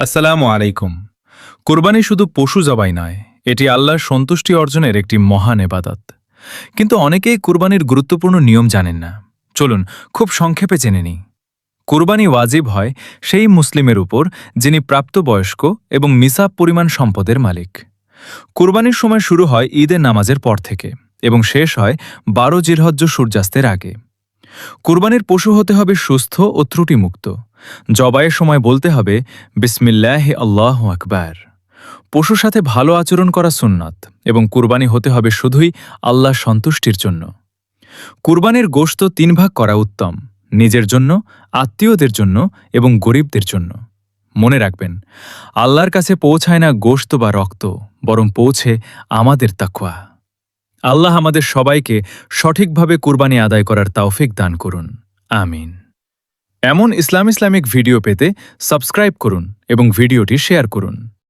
আসসালামু আলাইকুম। কুরবানি শুধু পশু জবাই নয়, এটি আল্লাহর সন্তুষ্টি অর্জনের একটি মহান এবাদত। কিন্তু অনেকেই কুরবানির গুরুত্বপূর্ণ নিয়ম জানেন না। চলুন খুব সংক্ষেপে জেনে নিই। কুরবানি ওয়াজিব হয় সেই মুসলিমের উপর যিনি প্রাপ্তবয়স্ক এবং নিসাব পরিমাণ সম্পদের মালিক। কুরবানির সময় শুরু হয় ঈদের নামাজের পর থেকে এবং শেষ হয় ১২ জিলহজ্জ সূর্যাস্তের আগে। কুরবানির পশু হতে হবে সুস্থ ও ত্রুটিমুক্ত। জবাইয়ের সময় বলতে হবে বিসমিল্লাহি আল্লাহু আকবার। পশুর সাথে ভালো আচরণ করা সুন্নাত এবং কুরবানি হতে হবে শুধুই আল্লাহ সন্তুষ্টির জন্য। কুরবানির গোশত ৩ ভাগ করা উত্তম: নিজের জন্য, আত্মীয়দের জন্য এবং গরিবদের জন্য। মনে রাখবেন, আল্লাহর কাছে পৌঁছায় না গোশত বা রক্ত, বরং পৌঁছে আমাদের তাকওয়া। আল্লাহ আমাদের সবাইকে সঠিকভাবে কুরবানি আদায় করার তৌফিক দান করুন। আমিন। এমন ইসলামিক ভিডিও পেতে সাবস্ক্রাইব করুন এবং ভিডিওটি শেয়ার করুন।